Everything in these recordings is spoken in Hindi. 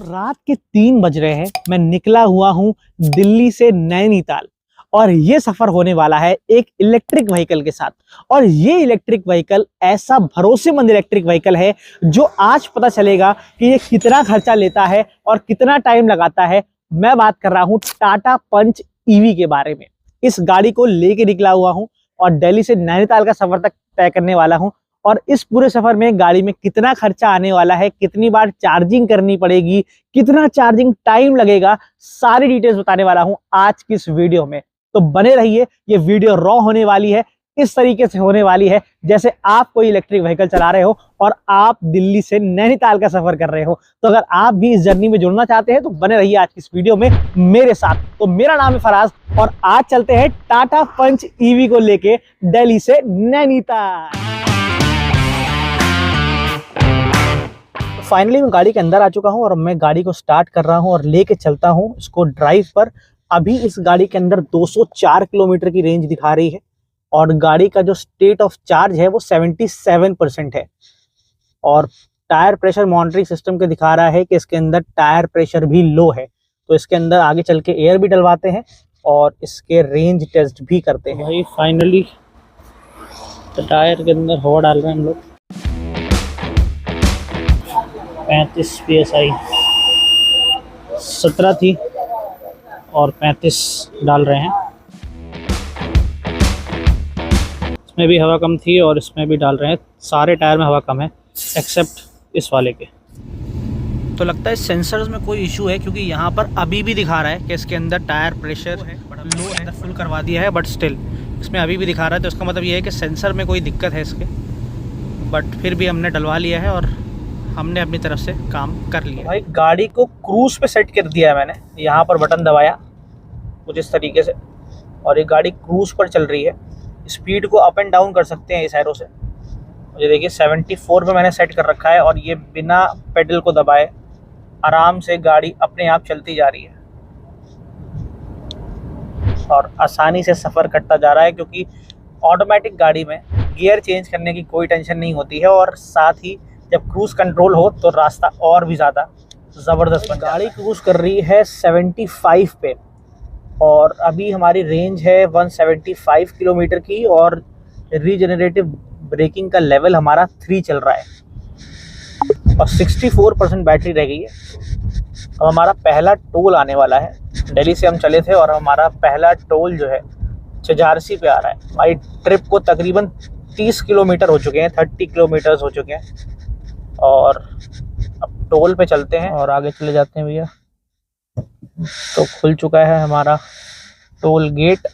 रात के 3 बज रहे हैं। मैं निकला हुआ हूँ दिल्ली से नैनीताल और ये सफर होने वाला है एक इलेक्ट्रिक व्हीकल के साथ। और ये इलेक्ट्रिक व्हीकल ऐसा भरोसेमंद इलेक्ट्रिक व्हीकल है जो आज पता चलेगा कि ये कितना खर्चा लेता है और कितना टाइम लगाता है। मैं बात कर रहा हूँ टाटा पंच ईवी के बारे में। इस गाड़ी को लेके निकला हुआ हूँ और दिल्ली से नैनीताल का सफर तक तय करने वाला हूँ। और इस पूरे सफर में गाड़ी में कितना खर्चा आने वाला है, कितनी बार चार्जिंग करनी पड़ेगी, कितना चार्जिंग टाइम लगेगा, सारी डिटेल्स बताने वाला हूं आज की इस वीडियो में। तो बने रहिए, ये वीडियो रॉ होने वाली है, इस तरीके से होने वाली है जैसे आप कोई इलेक्ट्रिक व्हीकल चला रहे हो और आप दिल्ली से नैनीताल का सफर कर रहे हो। तो अगर आप भी इस जर्नी में जुड़ना चाहते हैं तो बने रहिए आज की इस वीडियो में मेरे साथ। तो मेरा नाम है फराज और आज चलते हैं टाटा पंच ईवी को लेके दिल्ली से नैनीताल। फाइनली मैं गाड़ी के अंदर आ चुका हूं और मैं गाड़ी को स्टार्ट कर रहा हूं और लेके चलता हूं इसको ड्राइव पर। अभी इस गाड़ी के अंदर 204 किलोमीटर की रेंज दिखा रही है और गाड़ी का जो स्टेट ऑफ चार्ज है वो 77% है। और टायर प्रेशर मॉनिटरिंग सिस्टम के दिखा रहा है कि इसके अंदर टायर प्रेशर भी लो है। तो इसके अंदर आगे चल के एयर भी डलवाते हैं और इसके रेंज टेस्ट भी करते हैं। भाई फाइनली टायर के अंदर हवा डाल रहे हैं हम लोग। 35 PSI 17 थी और 35 डाल रहे हैं। इसमें भी हवा कम थी और इसमें भी डाल रहे हैं। सारे टायर में हवा कम है एक्सेप्ट इस वाले के। तो लगता है सेंसर्स में कोई इशू है क्योंकि यहाँ पर अभी भी दिखा रहा है कि इसके अंदर टायर प्रेशर लो है। फुल करवा दिया है बट स्टिल इसमें अभी भी दिखा रहा है। तो इसका मतलब ये है कि सेंसर में कोई दिक्कत है इसके, बट फिर भी हमने डलवा लिया है और हमने अपनी तरफ से काम कर लिया। भाई गाड़ी को क्रूज पे सेट कर दिया है मैंने। यहाँ पर बटन दबाया कुछ इस तरीके से और ये गाड़ी क्रूज पर चल रही है। स्पीड को अप एंड डाउन कर सकते हैं इस एरो से। ये देखिए 74 पे मैंने सेट कर रखा है और ये बिना पेडल को दबाए आराम से गाड़ी अपने आप चलती जा रही है और आसानी से सफ़र करता जा रहा है क्योंकि ऑटोमेटिक गाड़ी में गियर चेंज करने की कोई टेंशन नहीं होती है। और साथ ही जब क्रूज कंट्रोल हो तो रास्ता और भी ज़्यादा ज़बरदस्त बन। गाड़ी क्रूज कर रही है 75 पे और अभी हमारी रेंज है 175 किलोमीटर की और रीजनरेटिव ब्रेकिंग का लेवल हमारा 3 चल रहा है और 64% बैटरी रह गई है। अब हमारा पहला टोल आने वाला है। दिल्ली से हम चले थे और हमारा पहला टोल जो है चजारसी पे आ रहा है। हमारी ट्रिप को तकरीबन 30 किलोमीटर हो चुके हैं, 30 किलोमीटर्स हो चुके हैं और अब टोल पे चलते हैं और आगे चले जाते हैं भैया। तो खुल चुका है हमारा टोल गेट।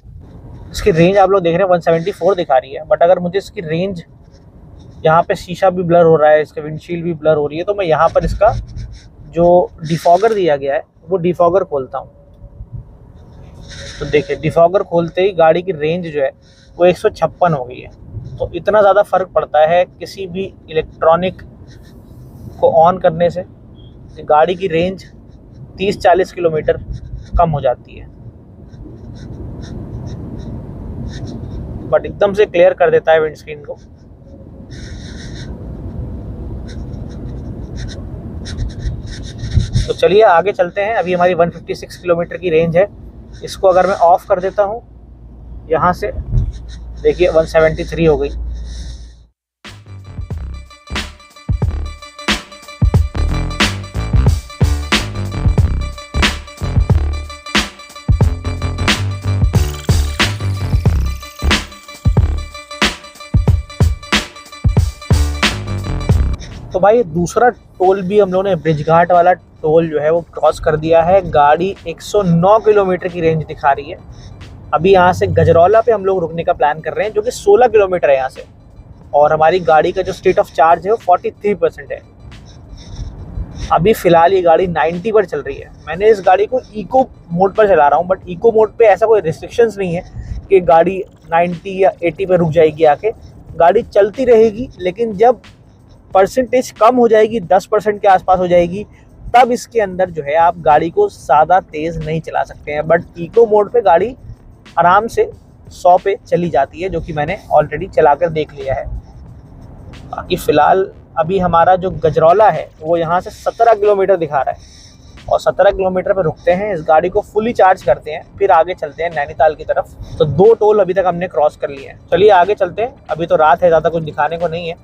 इसकी रेंज आप लोग देख रहे हैं 174 दिखा रही है, बट अगर मुझे इसकी रेंज, यहाँ पे शीशा भी ब्लर हो रहा है, इसका विंडशील्ड भी ब्लर हो रही है, तो मैं यहाँ पर इसका जो डिफॉगर दिया गया है वो डिफॉगर खोलता हूँ। तो देखिए डिफॉगर खोलते ही गाड़ी की रेंज जो है वो 156 हो गई है। तो इतना ज़्यादा फ़र्क पड़ता है किसी भी इलेक्ट्रॉनिक को ऑन करने से। गाड़ी की रेंज 30-40 किलोमीटर कम हो जाती है, बट एकदम से क्लियर कर देता है विंडस्क्रीन को। तो चलिए आगे चलते हैं। अभी हमारी 156 किलोमीटर की रेंज है। इसको अगर मैं ऑफ कर देता हूँ यहाँ से, देखिए 173 हो गई। तो भाई दूसरा टोल भी हम लोगों ने, ब्रिज घाट वाला टोल जो है वो क्रॉस कर दिया है। गाड़ी 109 किलोमीटर की रेंज दिखा रही है। अभी यहाँ से गजरौला पे हम लोग रुकने का प्लान कर रहे हैं जो कि 16 किलोमीटर है यहाँ से। और हमारी गाड़ी का जो स्टेट ऑफ चार्ज है वो 43% है। अभी फ़िलहाल ये गाड़ी 90 पर चल रही है। मैंने इस गाड़ी को इको मोड पर चला रहा हूँ, बट इको मोड पे ऐसा कोई रिस्ट्रिक्शंस नहीं है कि गाड़ी 90 या 80 पर रुक जाएगी। आके गाड़ी चलती रहेगी, लेकिन जब परसेंटेज कम हो जाएगी, 10% के आसपास हो जाएगी, तब इसके अंदर जो है आप गाड़ी को ज़्यादा तेज़ नहीं चला सकते हैं। बट इको मोड पे गाड़ी आराम से 100 पे चली जाती है, जो कि मैंने ऑलरेडी चला कर देख लिया है। बाकी फ़िलहाल अभी हमारा जो गजरौला है वो यहाँ से 17 किलोमीटर दिखा रहा है। और 17 किलोमीटर पे रुकते हैं, इस गाड़ी को फुली चार्ज करते हैं, फिर आगे चलते हैं नैनीताल की तरफ। तो 2 टोल अभी तक हमने क्रॉस कर लिए हैं। चलिए आगे चलते हैं। अभी तो रात है, ज़्यादा कुछ दिखाने को नहीं है,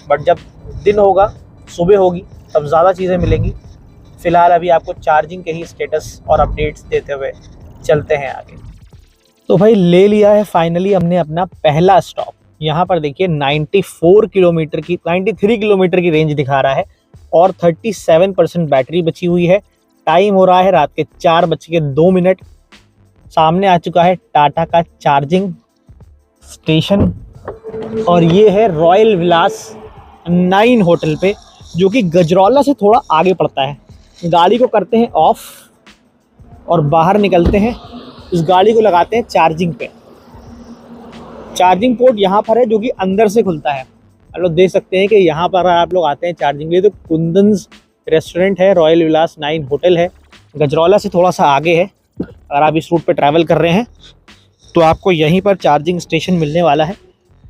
बट जब दिन होगा, सुबह होगी, तब ज़्यादा चीज़ें मिलेंगी। फ़िलहाल अभी आपको चार्जिंग के ही स्टेटस और अपडेट्स देते हुए चलते हैं आगे। तो भाई ले लिया है फाइनली हमने अपना पहला स्टॉप। यहाँ पर देखिए 93 किलोमीटर की रेंज दिखा रहा है और 37% बैटरी बची हुई है। टाइम हो रहा है रात के 4:02। सामने आ चुका है टाटा का चार्जिंग स्टेशन और ये है रॉयल विलास 9 होटल पे, जो कि गजरौला से थोड़ा आगे पड़ता है। गाड़ी को करते हैं ऑफ और बाहर निकलते हैं। इस गाड़ी को लगाते हैं चार्जिंग पे। चार्जिंग पोर्ट यहाँ पर है, जो कि अंदर से खुलता है। आप लोग देख सकते हैं कि यहाँ पर आप लोग आते हैं चार्जिंग के लिए। तो कुंदन्स रेस्टोरेंट है, रॉयल विलास 9 होटल है, गजरौला से थोड़ा सा आगे है। अगर आप इस रूट पे ट्रैवल कर रहे हैं तो आपको यहीं पर चार्जिंग स्टेशन मिलने वाला है।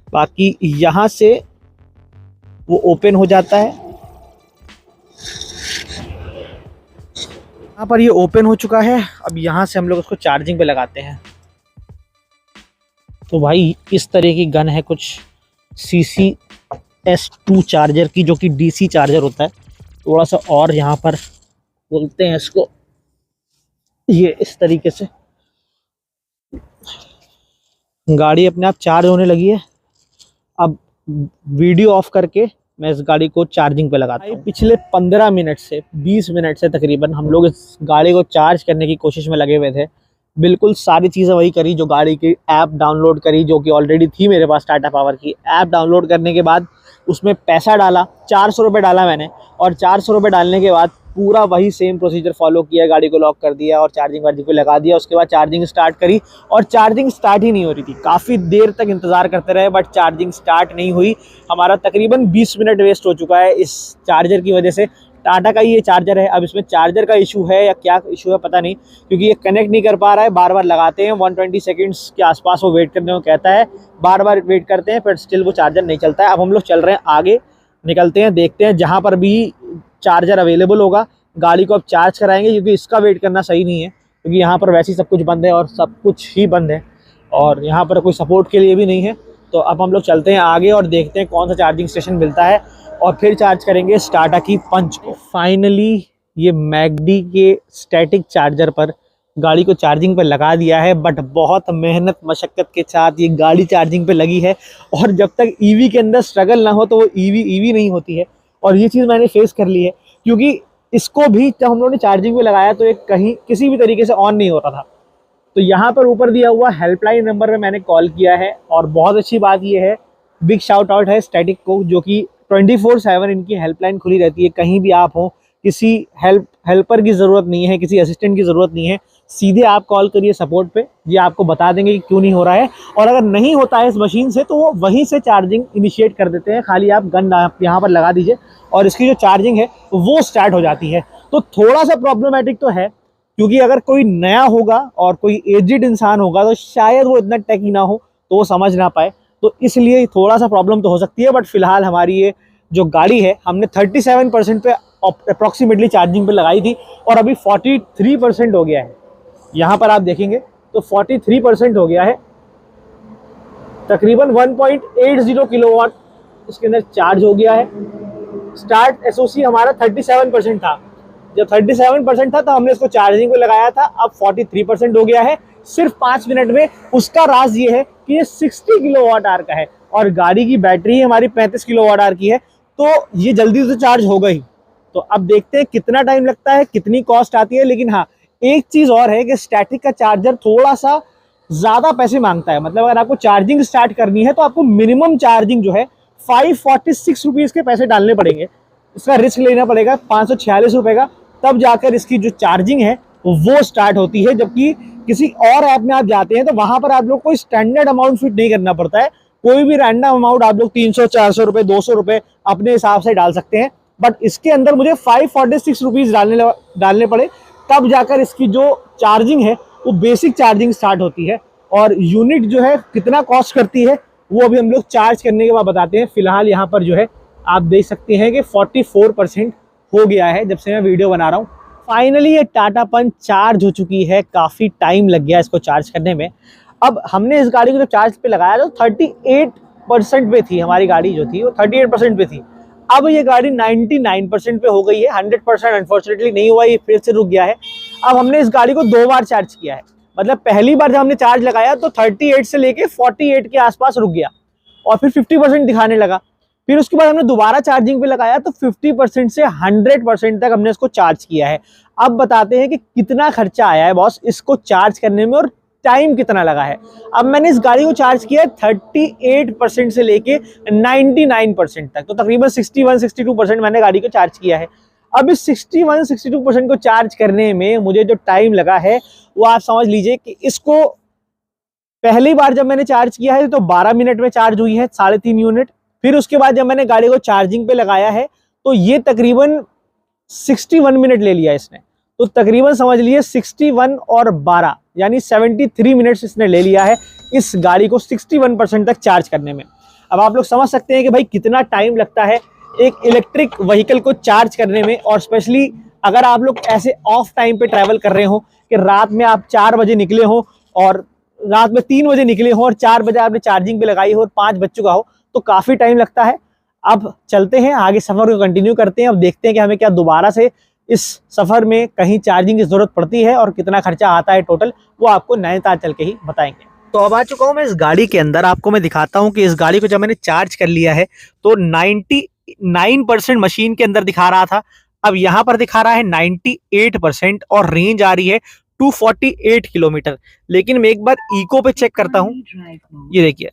बाकी यहाँ से वो ओपन हो जाता है। यहाँ पर ये ओपन हो चुका है। अब यहाँ से हम लोग उसको चार्जिंग पे लगाते हैं। तो भाई इस तरह की गन है कुछ CCS2 चार्जर की, जो कि DC चार्जर होता है। थोड़ा सा और यहाँ पर बोलते हैं इसको, ये इस तरीके से गाड़ी अपने आप चार्ज होने लगी है। अब वीडियो ऑफ करके मैं इस गाड़ी को चार्जिंग पे लगाता हूँ। पिछले 15 मिनट से 20 मिनट से तकरीबन हम लोग इस गाड़ी को चार्ज करने की कोशिश में लगे हुए थे। बिल्कुल सारी चीज़ें वही करी, जो गाड़ी की ऐप डाउनलोड करी, जो कि ऑलरेडी थी मेरे पास टाटा पावर की। ऐप डाउनलोड करने के बाद उसमें पैसा डाला, 400 रुपये डाला मैंने, और 400 रुपये डालने के बाद पूरा वही सेम प्रोसीजर फॉलो किया। गाड़ी को लॉक कर दिया और चार्जिंग वार्जिंग पे लगा दिया। उसके बाद चार्जिंग स्टार्ट करी और चार्जिंग स्टार्ट ही नहीं हो रही थी। काफ़ी देर तक इंतज़ार करते रहे बट चार्जिंग स्टार्ट नहीं हुई। हमारा तकरीबन 20 मिनट वेस्ट हो चुका है इस चार्जर की वजह से। टाटा का ये चार्जर है। अब इसमें चार्जर का इशू है या क्या इशू है पता नहीं, क्योंकि ये कनेक्ट नहीं कर पा रहा है। बार बार लगाते हैं, 120 सेकंड्स के आसपास वो वेट करने को कहता है। बार बार वेट करते हैं पर स्टिल वो चार्जर नहीं चलता है। अब हम लोग चल रहे हैं आगे, निकलते हैं, देखते हैं जहाँ पर भी चार्जर अवेलेबल होगा गाड़ी को अब चार्ज कराएंगे, क्योंकि इसका वेट करना सही नहीं है, क्योंकि यहाँ पर वैसे ही सब कुछ बंद है और सब कुछ ही बंद है और यहाँ पर कोई सपोर्ट के लिए भी नहीं है। तो अब हम लोग चलते हैं आगे और देखते हैं कौन सा चार्जिंग स्टेशन मिलता है और फिर चार्ज करेंगे टाटा की पंच को। फाइनली ये मैकडी के स्टैटिक चार्जर पर गाड़ी को चार्जिंग पे लगा दिया है, बट बहुत मेहनत मशक्क़त के साथ ये गाड़ी चार्जिंग पे लगी है। और जब तक ईवी के अंदर स्ट्रगल ना हो तो वो ईवी नहीं होती है। और ये चीज़ मैंने फेस कर ली है, क्योंकि इसको भी जब हम लोगों ने चार्जिंग पे लगाया तो एक कहीं किसी भी तरीके से ऑन नहीं हो रहा था। तो यहाँ पर ऊपर दिया हुआ हेल्पलाइन नंबर पे मैंने कॉल किया है। और बहुत अच्छी बात ये है, बिग शाउट आउट है स्टैटिक को, जो कि 24/7 इनकी हेल्पलाइन खुली रहती है। कहीं भी आप हो, किसी हेल्पर की ज़रूरत नहीं है, किसी असिस्टेंट की ज़रूरत नहीं है। सीधे आप कॉल करिए सपोर्ट पे, ये आपको बता देंगे कि क्यों नहीं हो रहा है। और अगर नहीं होता है इस मशीन से तो वो वहीं से चार्जिंग इनिशिएट कर देते हैं। खाली आप गन यहाँ पर लगा दीजिए और इसकी जो चार्जिंग है वो स्टार्ट हो जाती है। तो थोड़ा सा प्रॉब्लमेटिक तो है, क्योंकि अगर कोई नया होगा और कोई एजिड इंसान होगा तो शायद वो इतना टेकी ना हो तो वो समझ ना पाए। तो इसलिए थोड़ा सा प्रॉब्लम तो हो सकती है। बट फिलहाल हमारी ये जो गाड़ी है हमने 37% पे अप्रॉक्सीमेटली चार्जिंग पे लगाई थी और अभी 43% हो गया है। यहाँ पर आप देखेंगे तो 43% हो गया है। तकरीबन 1.80 किलोवाट इसके अंदर चार्ज हो गया है। स्टार्ट एसओसी हमारा 37% था। जब 37% था तो हमने इसको चार्जिंग पे लगाया था। अब 43% हो गया है सिर्फ 5 मिनट में। उसका राज ये है कि ये 60 किलोवाट आवर का है और गाड़ी की बैटरी हमारी 35 किलोवाट आवर की है, तो ये जल्दी से चार्ज होगा ही। तो अब देखते हैं कितना टाइम लगता है, कितनी कॉस्ट आती है। लेकिन हाँ, एक चीज़ और है कि स्टैटिक का चार्जर थोड़ा सा ज़्यादा पैसे मांगता है। मतलब अगर आपको चार्जिंग स्टार्ट करनी है तो आपको मिनिमम चार्जिंग जो है 546 रुपीज़ के पैसे डालने पड़ेंगे। इसका रिस्क लेना पड़ेगा 546 रुपये का, तब जाकर इसकी जो चार्जिंग है वो स्टार्ट होती है। जबकि किसी और ऐप में आप जाते हैं तो वहाँ पर आप लोग कोई स्टैंडर्ड अमाउंट फिट नहीं करना पड़ता है। कोई भी रैंडम अमाउंट आप लोग 300, 400 रुपये, 200 रुपये अपने हिसाब से डाल सकते हैं। बट इसके अंदर मुझे 546 रुपीज़ डालने पड़े, तब जाकर इसकी जो चार्जिंग है वो बेसिक चार्जिंग स्टार्ट होती है। और यूनिट जो है कितना कॉस्ट करती है वो अभी हम लोग चार्ज करने के बाद बताते हैं। फिलहाल यहाँ पर जो है आप देख सकते हैं कि 44% हो गया है जब से मैं वीडियो बना रहा हूँ। फाइनली ये टाटा पंच चार्ज हो चुकी है, काफ़ी टाइम लग गया इसको चार्ज करने में। अब हमने इस गाड़ी को जब चार्ज पे लगाया तो 38% पे थी हमारी गाड़ी, जो थी वो 38% पे थी। अब ये गाड़ी 99% पे हो गई है, 100% अनफॉर्चुनेटली नहीं हुआ, ये फिर से रुक गया है। अब हमने इस गाड़ी को 2 बार चार्ज किया है, मतलब पहली बार जब हमने चार्ज लगाया तो 38 से लेके 48 के आसपास रुक गया और फिर 50% दिखाने लगा। फिर उसके बाद हमने दोबारा चार्जिंग पे लगाया तो 50% से 100% तक हमने इसको चार्ज किया है। अब बताते हैं कि कितना खर्चा आया है बॉस इसको चार्ज करने में और टाइम कितना लगा है। अब मैंने इस गाड़ी को चार्ज किया 38% से लेके 99% तक, तो तकरीबन 61-62% मैंने गाड़ी को चार्ज किया है। अब इस 61-62% को चार्ज करने में मुझे जो टाइम लगा है वो आप समझ लीजिए कि इसको पहली बार जब मैंने चार्ज किया है तो 12 मिनट में चार्ज हुई है, 3.5 यूनिट। फिर उसके बाद जब मैंने गाड़ी को चार्जिंग पे लगाया है तो ये तकरीबन 61 मिनट ले लिया इसने, तो तकरीबन समझ लिए 61 और 12 यानी 73 मिनट्स इसने ले लिया है इस गाड़ी को 61% तक चार्ज करने में। अब आप लोग समझ सकते हैं कि भाई कितना टाइम लगता है एक इलेक्ट्रिक व्हीकल को चार्ज करने में, और स्पेशली अगर आप लोग ऐसे ऑफ टाइम पे ट्रैवल कर रहे हो कि रात में आप 4 बजे निकले हो और रात में 3 बजे निकले हो और 4 बजे आपने चार्जिंग पे लगाई हो और 5 बज चुका हो, तो काफ़ी टाइम लगता है। अब चलते हैं आगे, सफ़र को कंटिन्यू करते हैं। अब देखते हैं कि हमें क्या दोबारा से इस सफ़र में कहीं चार्जिंग की ज़रूरत पड़ती है और कितना खर्चा आता है टोटल, वो आपको नैनीताल चल के ही बताएंगे। तो अब आ चुका हूँ मैं इस गाड़ी के अंदर, आपको मैं दिखाता हूँ कि इस गाड़ी को जब मैंने चार्ज कर लिया है तो 99% मशीन के अंदर दिखा रहा था, अब यहाँ पर दिखा रहा है 98% और रेंज आ रही है 248 किलोमीटर। लेकिन मैं एक बार इको पे चेक करता हूँ, ये देखिए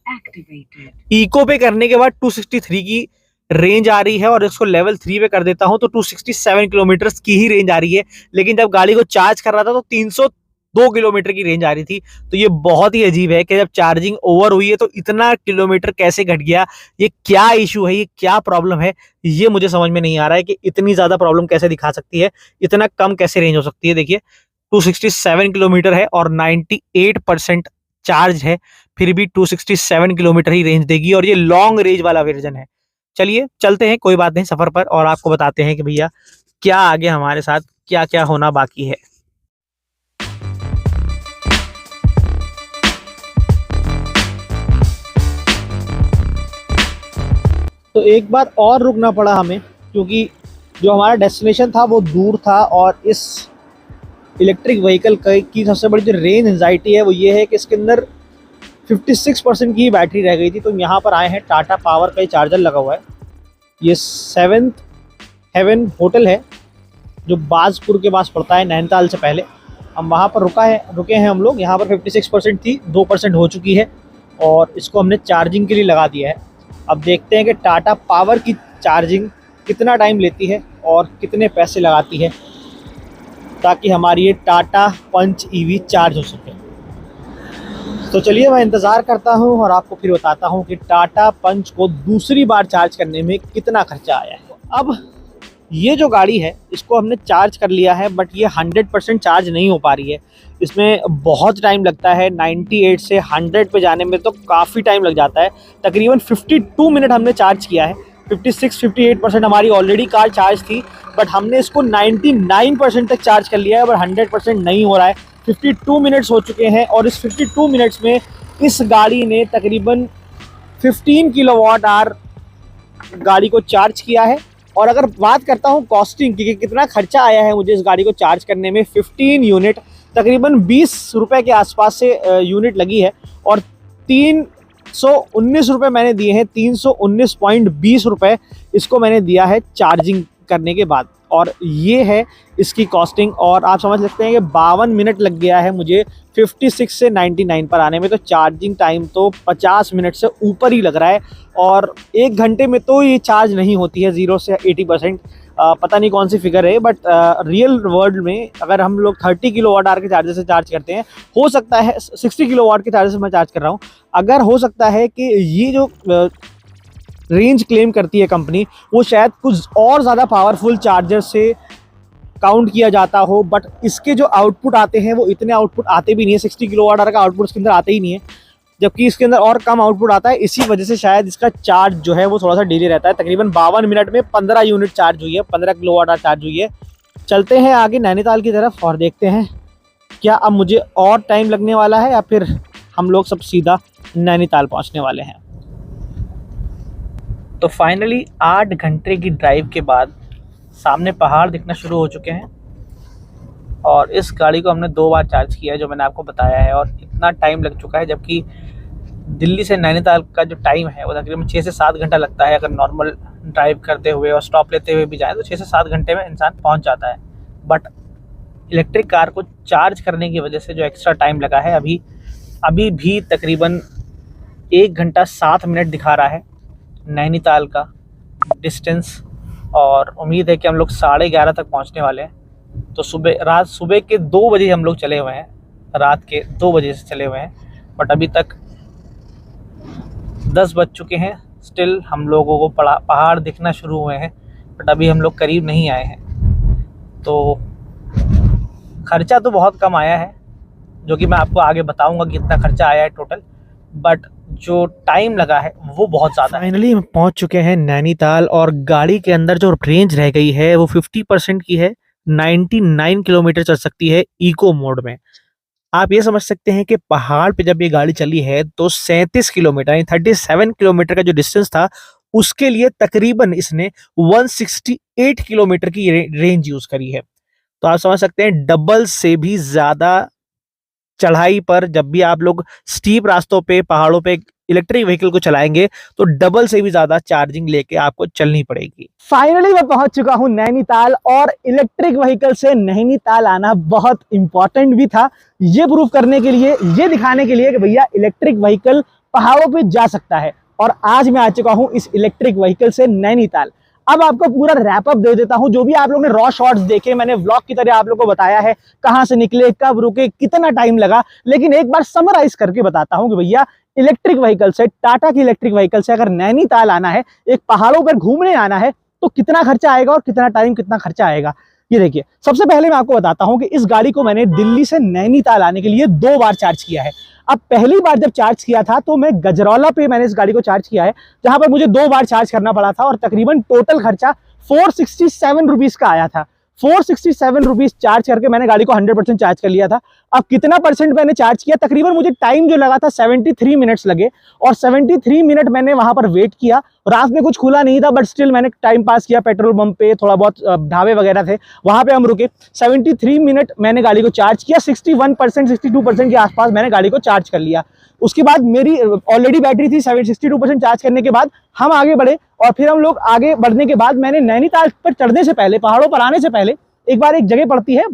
इको पे करने के बाद 263 की रेंज आ रही है और इसको लेवल 3 पे कर देता हूं तो 267 किलोमीटर की ही रेंज आ रही है। लेकिन जब गाड़ी को चार्ज कर रहा था तो 302 किलोमीटर की रेंज आ रही थी। तो ये बहुत ही अजीब है कि जब चार्जिंग ओवर हुई है तो इतना किलोमीटर कैसे घट गया, ये क्या इशू है, ये क्या प्रॉब्लम है, ये मुझे समझ में नहीं आ रहा है कि इतनी ज्यादा प्रॉब्लम कैसे दिखा सकती है, इतना कम कैसे रेंज हो सकती है। देखिए 267 किलोमीटर है और 98% चार्ज है, फिर भी 267 किलोमीटर ही रेंज देगी और ये लॉन्ग रेंज वाला वर्जन है। चलिए चलते हैं, कोई बात नहीं, सफर पर, और आपको बताते हैं कि भैया क्या आगे हमारे साथ क्या क्या होना बाकी है। तो एक बार और रुकना पड़ा हमें, क्योंकि जो हमारा डेस्टिनेशन था वो दूर था और इस इलेक्ट्रिक व्हीकल की सबसे बड़ी जो रेंज एंजाइटी है वो ये है कि इसके अंदर 56% की बैटरी रह गई थी। तो यहाँ पर आए हैं, टाटा पावर का चार्जर लगा हुआ है। ये 7th हेवन होटल है जो बाजपुर के पास पड़ता है नैनीताल से पहले। हम वहाँ पर रुके हैं हम लोग। यहाँ पर 56% थी, 2% हो चुकी है और इसको हमने चार्जिंग के लिए लगा दिया है। अब देखते हैं कि टाटा पावर की चार्जिंग कितना टाइम लेती है और कितने पैसे लगाती है ताकि हमारी ये टाटा पंच ईवी चार्ज हो सके। तो चलिए मैं इंतज़ार करता हूं और आपको फिर बताता हूं कि टाटा पंच को दूसरी बार चार्ज करने में कितना खर्चा आया है। अब ये जो गाड़ी है इसको हमने चार्ज कर लिया है, बट ये 100% चार्ज नहीं हो पा रही है, इसमें बहुत टाइम लगता है। 98 से 100 पे जाने में तो काफ़ी टाइम लग जाता है। तकरीबन 52 मिनट हमने चार्ज किया है। 56-58% हमारी ऑलरेडी कार चार्ज थी, बट हमने इसको 99% तक चार्ज कर लिया है, पर 100% नहीं हो रहा है। 52 मिनट्स हो चुके हैं और इस 52 मिनट्स में इस गाड़ी ने तकरीबन 15 किलोवाट आवर गाड़ी को चार्ज किया है। और अगर बात करता हूँ कॉस्टिंग की, कितना खर्चा आया है मुझे इस गाड़ी को चार्ज करने में, 15 यूनिट तकरीबन 20 रुपये के आसपास से यूनिट लगी है और 319 रुपये मैंने दिए हैं। 319.20 रुपये इसको मैंने दिया है चार्जिंग करने के बाद, और ये है इसकी कॉस्टिंग। और आप समझ सकते हैं कि 52 मिनट लग गया है मुझे 56 से 99 पर आने में, तो चार्जिंग टाइम तो 50 मिनट से ऊपर ही लग रहा है। और 1 घंटे में तो ये चार्ज नहीं होती है 0 से 80%। पता नहीं कौन सी फिगर है, बट रियल वर्ल्ड में अगर हम लोग 30 किलोवाट आवर के चार्जर से चार्ज करते हैं, हो सकता है 60 किलोवाट के चार्जर से मैं चार्ज कर रहा हूँ, अगर हो सकता है कि ये जो रेंज क्लेम करती है कंपनी वो शायद कुछ और ज़्यादा पावरफुल चार्जर से काउंट किया जाता हो, बट इसके जो आउटपुट आते हैं वो इतने आउटपुट आते भी नहीं है। 60 किलोवाट आवर का आउटपुट इसके अंदर आते ही नहीं है, जबकि इसके अंदर और कम आउटपुट आता है। इसी वजह से शायद इसका चार्ज जो है वो थोड़ा सा डिले रहता है। तकरीबन 52 मिनट में 15 यूनिट चार्ज हुई है, 15 किलोवाट आवर चार्ज हुई है। चलते हैं आगे नैनीताल की तरफ और देखते हैं क्या अब मुझे और टाइम लगने वाला है या फिर हम लोग सब सीधा नैनीताल पहुंचने वाले हैं। तो फाइनली 8 घंटे की ड्राइव के बाद सामने पहाड़ दिखना शुरू हो चुके हैं और इस गाड़ी को हमने 2 बार चार्ज किया है जो मैंने आपको बताया है, और इतना टाइम लग चुका है, जबकि दिल्ली से नैनीताल का जो टाइम है वो तकरीबन 6 से 7 घंटा लगता है। अगर नॉर्मल ड्राइव करते हुए और स्टॉप लेते हुए भी जाए तो 6 से 7 घंटे में इंसान पहुंच जाता है। बट इलेक्ट्रिक कार को चार्ज करने की वजह से जो एक्स्ट्रा टाइम लगा है, अभी भी तकरीबन 1 घंटा 7 मिनट दिखा रहा है नैनीताल का डिस्टेंस, और उम्मीद है कि हम लोग 11:30 तक पहुंचने वाले हैं। तो सुबह के 2 बजे हम लोग चले हुए हैं, रात के 2 बजे से चले हुए हैं, बट अभी तक 10 बज चुके हैं। स्टिल हम लोगों को पहाड़ दिखना शुरू हुए हैं, बट अभी हम लोग करीब नहीं आए हैं। तो खर्चा तो बहुत कम आया है, जो कि मैं आपको आगे बताऊंगा कि कितना खर्चा आया है टोटल, बट जो टाइम लगा है वो बहुत ज़्यादा। फाइनली हम पहुंच चुके हैं नैनीताल और गाड़ी के अंदर जो रेंज रह गई है वो 50% की है। 99 किलोमीटर चल सकती है इको मोड में। आप ये समझ सकते हैं कि पहाड़ पे जब ये गाड़ी चली है तो 37 किलोमीटर यानी 37 किलोमीटर का जो डिस्टेंस था उसके लिए तकरीबन इसने 168 किलोमीटर की रेंज यूज करी है। तो आप समझ सकते हैं डबल से भी ज्यादा चढ़ाई पर जब भी आप लोग स्टीप रास्तों पे पहाड़ों पे इलेक्ट्रिक व्हीकल को चलाएंगे तो डबल से भी ज्यादा चार्जिंग लेके आपको चलनी पड़ेगी। फाइनली मैं पहुंच चुका हूं नैनीताल, और इलेक्ट्रिक व्हीकल से नैनीताल आना बहुत इंपॉर्टेंट भी था, ये प्रूव करने के लिए, ये दिखाने के लिए कि भैया इलेक्ट्रिक व्हीकल पहाड़ों पे जा सकता है। और आज मैं आ चुका हूं इस इलेक्ट्रिक व्हीकल से नैनीताल। अब आपको पूरा रैपअप दे देता हूं, जो भी आप लोगों ने रॉ शॉट्स देखे, मैंने व्लॉग की तरह आप लोगों को बताया है, कहां से निकले, कब रुके, कितना टाइम लगा, लेकिन एक बार समराइज करके बताता हूं कि भैया इलेक्ट्रिक व्हीकल से, टाटा की इलेक्ट्रिक व्हीकल से अगर नैनीताल आना है, एक पहाड़ों पर घूमने आना है, तो कितना खर्चा आएगा और कितना टाइम, कितना खर्चा आएगा। ये देखिए, सबसे पहले मैं आपको बताता हूं कि इस गाड़ी को मैंने दिल्ली से नैनीताल आने के लिए 2 बार चार्ज किया है। अब पहली बार जब चार्ज किया था तो मैं गजरौला पे मैंने इस गाड़ी को चार्ज किया है, जहां पर मुझे 2 बार चार्ज करना पड़ा था और तकरीबन टोटल खर्चा 467 रुपीज का आया था। 467 रुपीज चार्ज करके मैंने गाड़ी को 100% चार्ज कर लिया था। अब कितना परसेंट मैंने चार्ज किया, तकरीबन मुझे टाइम जो लगा था 73 मिनट्स लगे, और 73 मिनट मैंने वहां पर वेट किया। रात में कुछ खुला नहीं था, बट स्टिल मैंने टाइम पास किया। पेट्रोल पंप पे थोड़ा बहुत ढाबे वगैरह थे, वहां पे हम रुके। 73 मिनट मैंने गाड़ी को चार्ज किया, 61% 62% के आसपास मैंने गाड़ी को चार्ज कर लिया। उसके बाद मेरी ऑलरेडी बैटरी थी 62% चार्ज करने के बाद हम आगे बढ़े, और फिर हम लोग आगे बढ़ने के बाद मैंने नैनीताल पर चढ़ने से पहले, पहाड़ों पर आने से पहले, एक बार एक जगह पड़ती है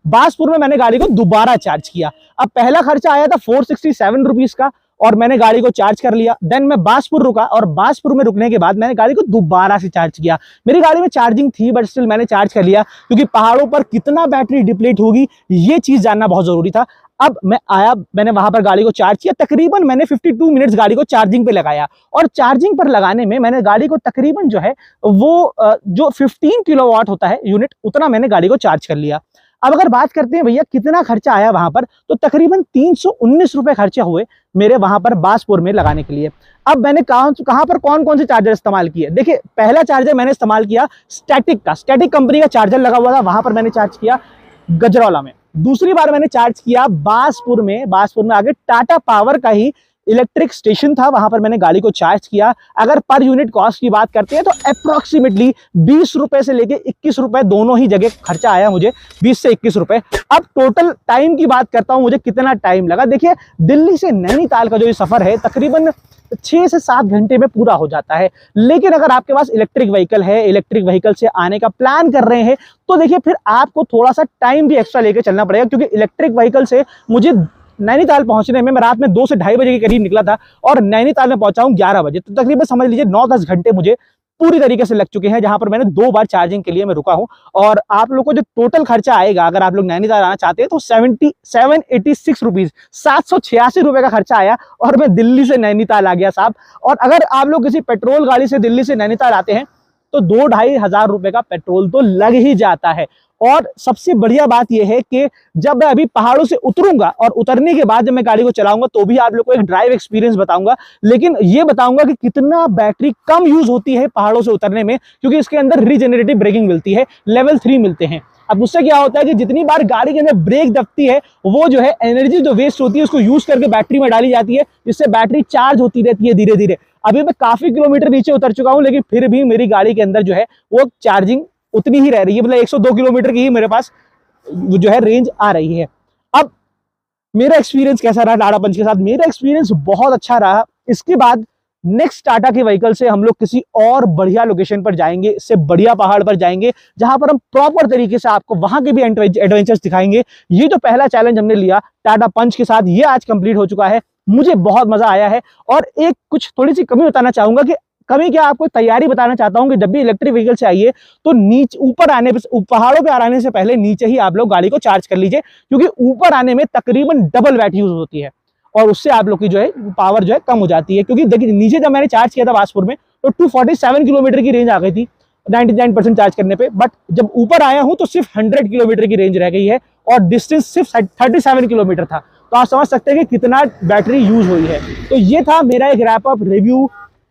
बासपुर में मैंने गाड़ी को दोबारा चार्ज किया। अब पहला खर्चा आया था 467 रुपीज का, और मैंने गाड़ी को चार्ज कर लिया। देन मैं बासपुर रुका, और बासपुर में रुकने के बाद मैंने गाड़ी को दोबारा से चार्ज किया। मेरी गाड़ी में चार्जिंग थी, बट स्टिल मैंने चार्ज कर लिया, क्योंकि पहाड़ों पर कितना बैटरी डिप्लीट होगी ये चीज जानना बहुत जरूरी था। अब मैं आया, मैंने वहां पर गाड़ी को चार्ज किया, तकरीबन मैंने 52 मिनट्स गाड़ी को चार्जिंग पे लगाया, और चार्जिंग पर लगाने में मैंने गाड़ी को तकरीबन जो है वो जो 15 किलोवाट होता है यूनिट, उतना मैंने गाड़ी को चार्ज कर लिया। अब अगर बात करते हैं भैया कितना खर्चा आया वहां पर, तो तकरीबन 319 रुपए खर्चे हुए मेरे वहां पर बासपुर में लगाने के लिए। अब मैंने कहां पर कौन कौन से चार्जर इस्तेमाल किए, देखिए पहला चार्जर मैंने इस्तेमाल किया स्टैटिक कंपनी का चार्जर लगा हुआ था, वहां पर मैंने चार्ज किया गजरौला में। दूसरी बार मैंने चार्ज किया बासपुर में आगे टाटा पावर का ही इलेक्ट्रिक स्टेशन था, वहां पर मैंने गाड़ी को चार्ज किया। अगर पर यूनिट कॉस्ट की बात करते हैं तो अप्रोक्सीमेटली 20 रुपए से लेके 21 रुपए दोनों ही जगह खर्चा आया मुझे, 20 से 21 रुपए। अब टोटल टाइम की बात करता हूं, मुझे कितना टाइम लगा। देखिए दिल्ली से नैनीताल का जो ये सफर है तकरीबन 6 से 7 घंटे में पूरा हो जाता है। लेकिन अगर आपके पास इलेक्ट्रिक व्हीकल है, इलेक्ट्रिक व्हीकल से आने का प्लान कर रहे हैं, तो देखिए फिर आपको थोड़ा सा टाइम भी एक्स्ट्रा लेके चलना पड़ेगा, क्योंकि इलेक्ट्रिक व्हीकल से मुझे नैनीताल पहुंचने में, मैं रात में 2 से ढाई बजे के करीब निकला था और नैनीताल में पहुंचा हूं 11 बजे, तो तकरीबन समझ लीजिए 9-10 घंटे मुझे पूरी तरीके से लग चुके हैं, जहां पर मैंने 2 बार चार्जिंग के लिए मैं रुका हूं। और आप लोग को जो टोटल खर्चा आएगा, अगर आप लोग नैनीताल आना चाहते हैं, तो 786 रुपीज, 786 रुपए का खर्चा आया, और मैं दिल्ली से नैनीताल आ गया साहब। और अगर आप लोग किसी पेट्रोल गाड़ी से दिल्ली से नैनीताल आते हैं तो 2-2,500 रुपए का पेट्रोल तो लग ही जाता है। और सबसे बढ़िया बात यह है कि जब मैं अभी पहाड़ों से उतरूंगा और उतरने के बाद जब मैं गाड़ी को चलाऊंगा तो भी आप लोग को एक ड्राइव एक्सपीरियंस बताऊंगा, लेकिन ये बताऊंगा कि कितना बैटरी कम यूज होती है पहाड़ों से उतरने में, क्योंकि इसके अंदर रीजेनरेटिव ब्रेकिंग मिलती है, लेवल 3 मिलते हैं। अब उससे क्या होता है कि जितनी बार गाड़ी के अंदर ब्रेक दबती है वो जो है एनर्जी जो वेस्ट होती है उसको यूज करके बैटरी में डाली जाती है, जिससे बैटरी चार्ज होती रहती है धीरे धीरे। अभी मैं काफी किलोमीटर नीचे उतर चुका हूं, लेकिन फिर भी मेरी गाड़ी के अंदर जो है वो चार्जिंग उतनी ही रह रही है, मतलब 102 किलोमीटर की ही मेरे पास जो है रेंज आ रही है। अब मेरा एक्सपीरियंस कैसा रहा टाटा पंच के साथ? मेरा एक्सपीरियंस बहुत अच्छा रहा। इसके बाद नेक्स्ट टाटा के व्हीकल से हम लोग किसी और बढ़िया लोकेशन पर जाएंगे, इससे बढ़िया पहाड़ पर जाएंगे, जहां पर हम प्रॉपर तरीके से आपको वहां के भी एडवेंचर्स दिखाएंगे। ये जो पहला चैलेंज हमने लिया टाटा पंच के साथ, ये आज कंप्लीट हो चुका है। मुझे बहुत मजा आया है। और एक कुछ थोड़ी सी कमी बताना चाहूंगा कि कमी क्या, आपको तैयारी बताना चाहता हूं कि जब भी इलेक्ट्रिक व्हीकल से आइए तो नीचे ऊपर आने पहाड़ों पे आने से पहले नीचे ही आप लोग गाड़ी को चार्ज कर लीजिए, क्योंकि ऊपर आने में तकरीबन डबल बैटरी यूज होती है और उससे आप लोग की जो है पावर जो है कम हो जाती है। क्योंकि देखिए नीचे जब मैंने चार्ज किया था बाजपुर में तो 247 किलोमीटर की रेंज आ गई थी 99% चार्ज करने पे, बट जब ऊपर आया हूं तो सिर्फ 100 किलोमीटर की रेंज रह गई है और डिस्टेंस सिर्फ 37 किलोमीटर था। तो आप समझ सकते हैं कि कितना बैटरी यूज हुई है। तो ये था मेरा एक रैप अप रिव्यू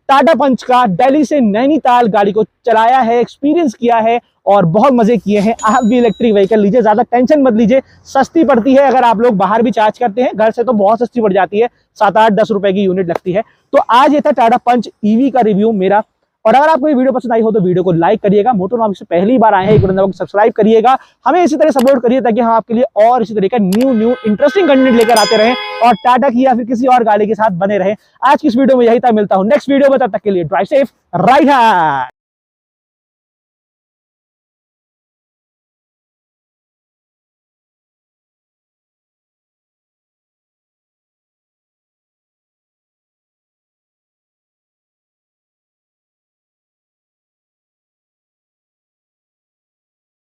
टाटा पंच का। दिल्ली से नैनीताल गाड़ी को चलाया है, एक्सपीरियंस किया है और बहुत मजे किए हैं। आप भी इलेक्ट्रिक व्हीकल लीजिए, ज्यादा टेंशन मत लीजिए, सस्ती पड़ती है। अगर आप लोग बाहर भी चार्ज करते हैं घर से तो बहुत सस्ती पड़ जाती है, 7-8-10 रुपए की यूनिट लगती है। तो आज ये था टाटा पंच ईवी का रिव्यू मेरा। और अगर आपको ये वीडियो पसंद आई हो तो वीडियो को लाइक करिएगा, मोटोनॉमिक्स से पहली बार आए हैं एक बटन सब्सक्राइब करिएगा, हमें इसी तरह सपोर्ट करिए ताकि हम आपके लिए और इसी तरह का न्यू इंटरेस्टिंग कंटेंट लेकर आते रहें और टाटा की या फिर किसी और गाड़ी के साथ बने रहें। आज की इस वीडियो में यही था, मिलता हूं नेक्स्ट वीडियो में, तब तक के लिए ड्राइव सेफ, राइड।